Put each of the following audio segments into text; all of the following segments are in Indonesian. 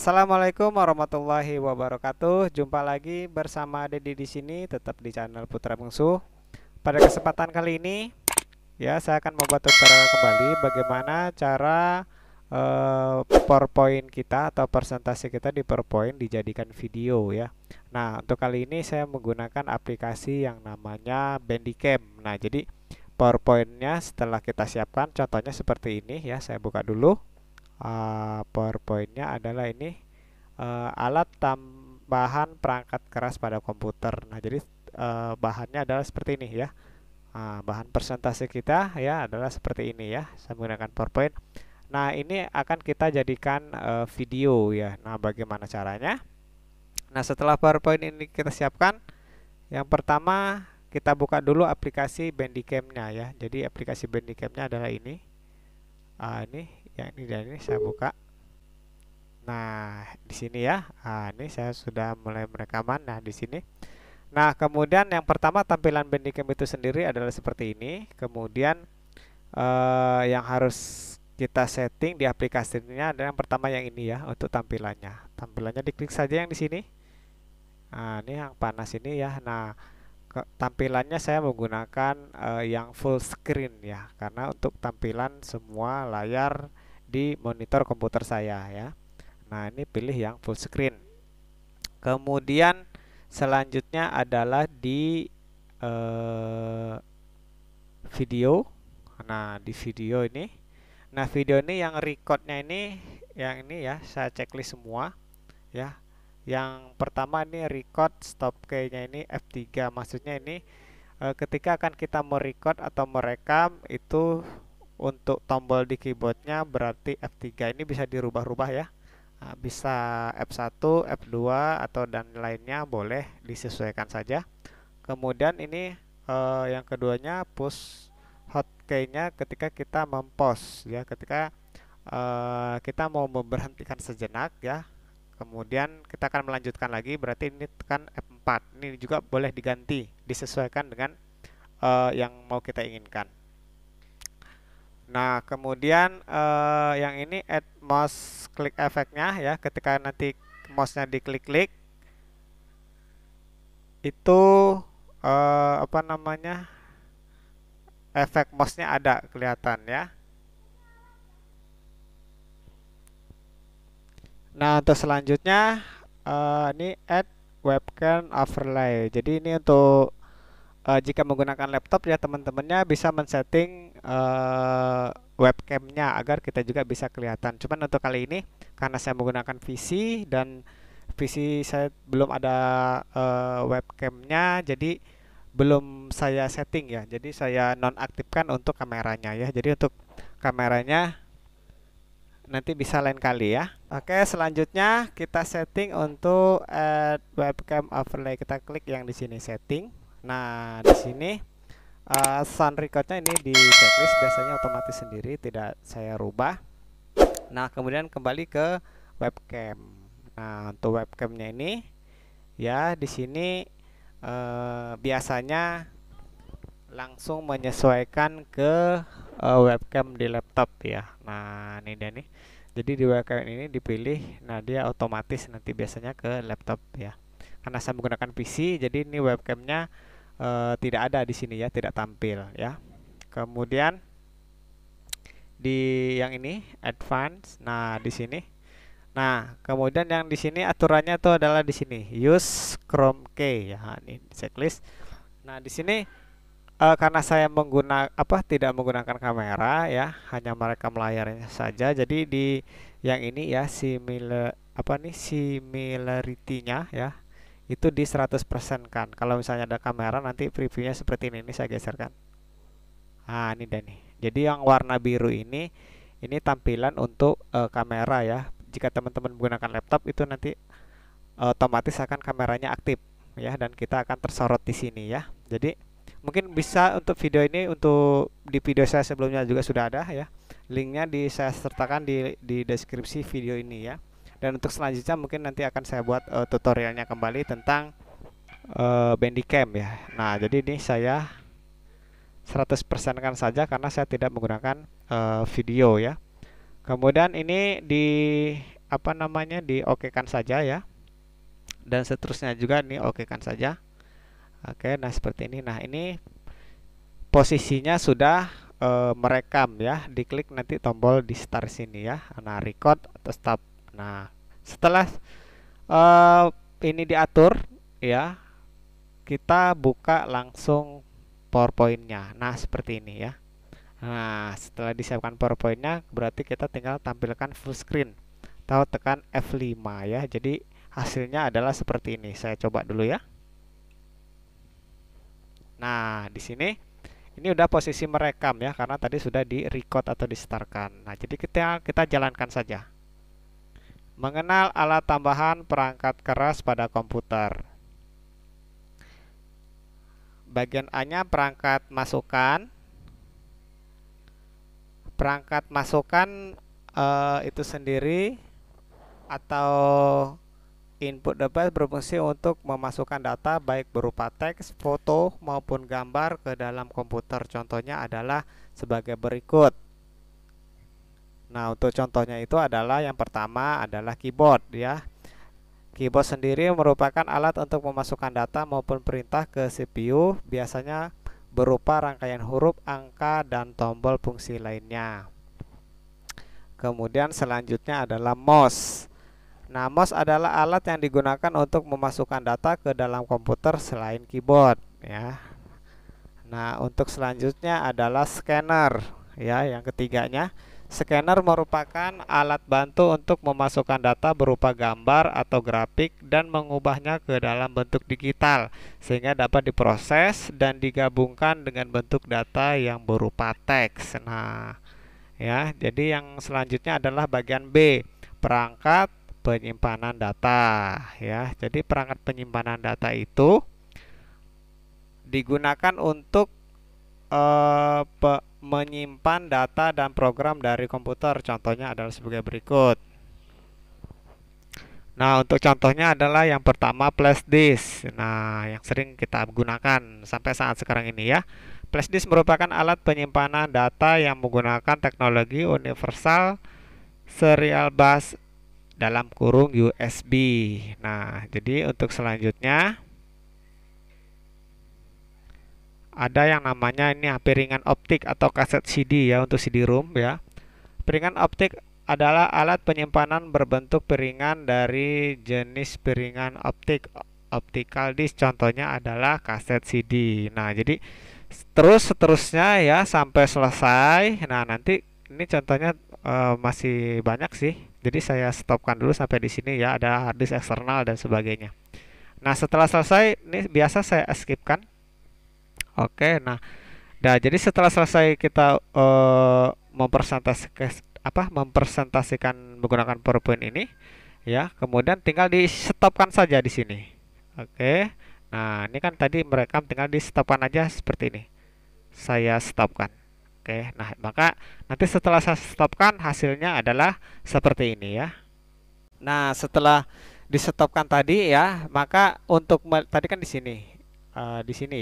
Assalamualaikum warahmatullahi wabarakatuh. Jumpa lagi bersama Dedi di sini, tetap di channel Putra Bungsu. Pada kesempatan kali ini, ya saya akan membuat tutorial kembali bagaimana cara PowerPoint kita atau presentasi kita di PowerPoint dijadikan video ya. Nah, untuk kali ini saya menggunakan aplikasi yang namanya Bandicam. Nah, jadi PowerPoint-nya setelah kita siapkan, contohnya seperti ini ya. Saya buka dulu. PowerPoint-nya adalah ini alat tambahan perangkat keras pada komputer. Nah, jadi bahannya adalah seperti ini ya. Bahan presentasi kita ya adalah seperti ini ya. Saya menggunakan PowerPoint. Nah, ini akan kita jadikan video ya. Nah, bagaimana caranya? Nah, setelah PowerPoint ini kita siapkan, yang pertama kita buka dulu aplikasi Bandicam-nya ya. Jadi aplikasi Bandicam-nya adalah ini. Ini yang ini dan ini saya buka. Nah, di sini ya. Ini saya sudah mulai merekaman. Nah, di sini. Nah, kemudian yang pertama tampilan Bandicam itu sendiri adalah seperti ini. Kemudian yang harus kita setting di aplikasinya adalah yang pertama yang ini ya untuk tampilannya. Tampilannya diklik saja yang di sini. Nah, ini yang panas ini ya. Nah, tampilannya saya menggunakan yang full screen ya, karena untuk tampilan semua layar di monitor komputer saya ya. Nah, ini pilih yang full screen. Kemudian selanjutnya adalah di video. Nah, di video ini. Nah, video ini yang recordnya ini yang ini ya, saya checklist semua ya. Yang pertama ini record stop key-nya ini F3. Maksudnya ini ketika akan kita merecord atau merekam itu untuk tombol di keyboardnya berarti F3. Ini bisa dirubah-rubah ya. Nah, bisa F1, F2 atau dan lainnya, boleh disesuaikan saja. Kemudian ini yang keduanya push hotkey-nya ketika kita mempost ya, ketika kita mau memberhentikan sejenak ya. Kemudian kita akan melanjutkan lagi, berarti ini tekan F4. Ini juga boleh diganti, disesuaikan dengan yang mau kita inginkan. Nah, kemudian yang ini add mouse click efeknya ya, ketika nanti mouse-nya diklik-klik itu apa namanya, efek mouse-nya ada kelihatan ya. Nah, untuk selanjutnya ini add webcam overlay. Jadi ini untuk jika menggunakan laptop ya, teman-temannya bisa men-setting webcamnya agar kita juga bisa kelihatan. Cuman untuk kali ini karena saya menggunakan PC dan PC saya belum ada webcamnya, jadi belum saya setting ya. Jadi saya nonaktifkan untuk kameranya ya. Jadi untuk kameranya nanti bisa lain kali ya. Oke, selanjutnya kita setting untuk add webcam overlay. Kita klik yang di sini setting. Nah, di sini sound recordnya ini di checklist, biasanya otomatis sendiri, tidak saya rubah. Nah, kemudian kembali ke webcam. Nah, untuk webcamnya ini ya di sini biasanya langsung menyesuaikan ke webcam di laptop ya. Nah, ini dia nih. Jadi di webcam ini dipilih, nah dia otomatis nanti biasanya ke laptop ya. Karena saya menggunakan PC, jadi ini webcamnya tidak ada di sini ya, tidak tampil ya. Kemudian di yang ini advance. Nah, di sini. Nah, kemudian yang di sini aturannya tuh adalah di sini use Chrome key ya. Ini checklist. Nah, di sini karena saya tidak menggunakan kamera ya, hanya merekam layarnya saja. Jadi di yang ini ya similarity-nya ya itu di 100% kan. Kalau misalnya ada kamera nanti previewnya seperti ini saya geserkan. Nah, ini dan nih. Jadi yang warna biru ini tampilan untuk kamera ya. Jika teman-teman menggunakan laptop itu nanti otomatis akan kameranya aktif ya, dan kita akan tersorot di sini ya. Jadi mungkin bisa untuk video ini, untuk di video saya sebelumnya juga sudah ada ya. Linknya saya sertakan di deskripsi video ini ya. Dan untuk selanjutnya mungkin nanti akan saya buat tutorialnya kembali tentang Bandicam ya. Nah, jadi ini saya 100% kan saja karena saya tidak menggunakan video ya. Kemudian ini di apa namanya, diokekan saja ya. Dan seterusnya juga nih okekan saja. Oke, nah seperti ini. Nah, ini posisinya sudah merekam ya. Diklik nanti tombol di start sini ya. Nah, record atau stop. Nah, setelah eh, ini diatur ya, kita buka langsung PowerPoint-nya. Nah, seperti ini ya. Nah, setelah disiapkan PowerPoint-nya, berarti kita tinggal tampilkan full screen atau tekan F5 ya. Jadi hasilnya adalah seperti ini. Saya coba dulu ya. Nah, di sini ini udah posisi merekam ya, karena tadi sudah di record atau di startkan. Nah, jadi kita jalankan saja. Mengenal alat tambahan perangkat keras pada komputer. Bagian A-nya perangkat masukan. Perangkat masukan itu sendiri atau input device berfungsi untuk memasukkan data baik berupa teks, foto maupun gambar ke dalam komputer. Contohnya adalah sebagai berikut. Nah, untuk contohnya itu adalah yang pertama adalah keyboard ya. Keyboard sendiri merupakan alat untuk memasukkan data maupun perintah ke CPU, biasanya berupa rangkaian huruf, angka, dan tombol fungsi lainnya. Kemudian selanjutnya adalah mouse. Nah, mouse adalah alat yang digunakan untuk memasukkan data ke dalam komputer selain keyboard ya. Nah, untuk selanjutnya adalah scanner ya, yang ketiganya. Scanner merupakan alat bantu untuk memasukkan data berupa gambar atau grafik dan mengubahnya ke dalam bentuk digital sehingga dapat diproses dan digabungkan dengan bentuk data yang berupa teks. Nah, ya, jadi yang selanjutnya adalah bagian B, perangkat penyimpanan data ya. Jadi perangkat penyimpanan data itu digunakan untuk menyimpan data dan program dari komputer. Contohnya adalah sebagai berikut. Nah, untuk contohnya adalah yang pertama flash disk. Nah, yang sering kita gunakan sampai saat sekarang ini ya. Flash disk merupakan alat penyimpanan data yang menggunakan teknologi universal serial bus dalam kurung USB. Nah, jadi untuk selanjutnya ada yang namanya ini piringan optik atau kaset CD ya, untuk CD-ROM ya. Piringan optik adalah alat penyimpanan berbentuk piringan dari jenis piringan optik, optical disc. Contohnya adalah kaset CD. Nah, jadi seterusnya ya sampai selesai. Nah, nanti ini contohnya masih banyak sih. Jadi saya stopkan dulu sampai di sini ya. Ada hard disk eksternal dan sebagainya. Nah, setelah selesai ini biasa saya skipkan. Oke, nah, jadi setelah selesai kita mempresentasikan menggunakan PowerPoint ini, ya, kemudian tinggal di stopkan saja di sini. Oke, nah ini kan tadi merekam, tinggal di stopkan aja seperti ini. Saya stopkan. Oke, nah maka nanti setelah saya stopkan hasilnya adalah seperti ini ya. Nah, setelah di stopkan tadi ya, maka untuk tadi kan di sini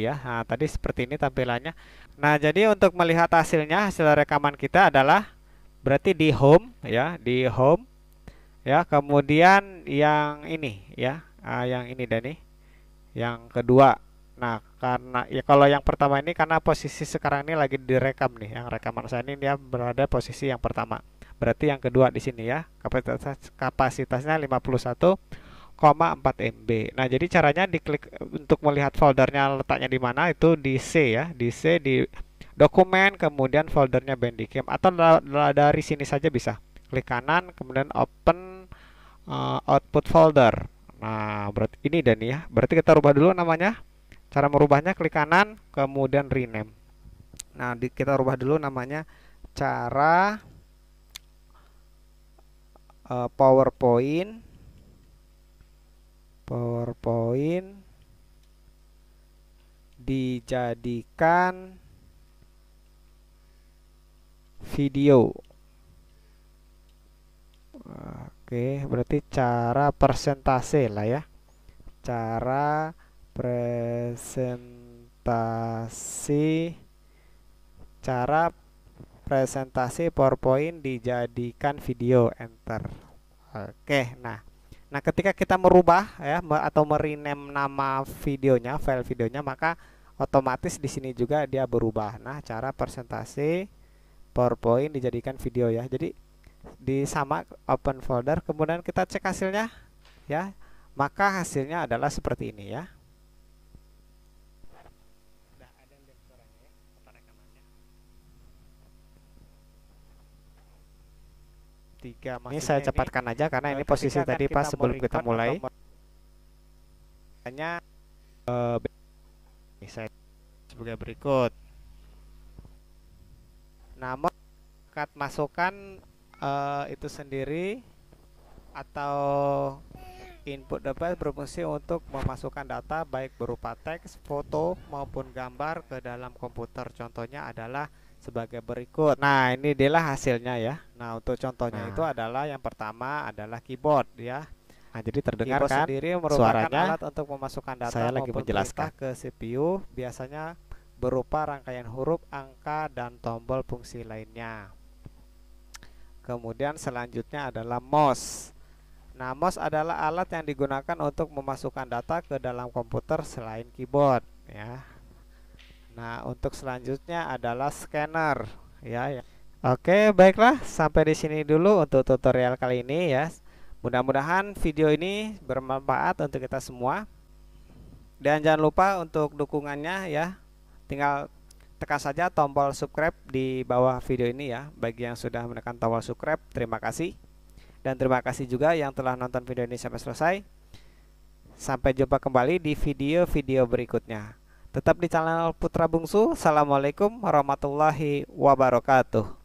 ya. Nah, tadi seperti ini tampilannya. Nah, jadi untuk melihat hasilnya, hasil rekaman kita adalah berarti di home ya, di home ya. Kemudian yang ini ya, yang ini dan nih, yang kedua. Nah, karena ya kalau yang pertama ini karena posisi sekarang ini lagi direkam nih, yang rekaman saya ini dia berada posisi yang pertama. Berarti yang kedua di sini ya, kapasitasnya 51,4 MB. Nah, jadi caranya diklik untuk melihat foldernya letaknya di mana, itu di C ya, di C di dokumen, kemudian foldernya Bandicam, atau dari sini saja bisa. Klik kanan, kemudian open output folder. Nah, berarti ini dan ya. Berarti kita rubah dulu namanya. Cara merubahnya klik kanan, kemudian rename. Nah, kita rubah dulu namanya cara PowerPoint dijadikan video. Oke, berarti cara presentasi lah ya. Cara presentasi PowerPoint dijadikan video, enter. Oke, nah ketika kita merubah ya atau merename nama videonya, file videonya, maka otomatis di sini juga dia berubah. Nah, cara presentasi PowerPoint dijadikan video ya. Jadi di sama open folder, kemudian kita cek hasilnya ya. Maka hasilnya adalah seperti ini ya. Tiga, ini saya cepatkan aja karena ini posisi tadi pas sebelum kita mulai. Hanya saya sebagai berikut. Namun masukkan itu sendiri atau input device berfungsi untuk memasukkan data baik berupa teks, foto maupun gambar ke dalam komputer. Contohnya adalah sebagai berikut. Nah, ini adalah hasilnya ya. Nah, untuk contohnya itu adalah yang pertama adalah keyboard ya. Nah, jadi terdengar kan sendiri merupakan alat untuk memasukkan data. Saya lagi menjelaskan ke CPU, biasanya berupa rangkaian huruf, angka, dan tombol fungsi lainnya. Kemudian selanjutnya adalah mouse. Nah, mouse adalah alat yang digunakan untuk memasukkan data ke dalam komputer selain keyboard ya. Nah, untuk selanjutnya adalah scanner ya. Oke, baiklah, sampai di sini dulu untuk tutorial kali ini ya. Mudah-mudahan video ini bermanfaat untuk kita semua. Dan jangan lupa untuk dukungannya ya. Tinggal tekan saja tombol subscribe di bawah video ini ya. Bagi yang sudah menekan tombol subscribe, terima kasih. Dan terima kasih juga yang telah nonton video ini sampai selesai. Sampai jumpa kembali di video-video berikutnya. Tetap di channel Putra Bungsu. Assalamualaikum warahmatullahi wabarakatuh.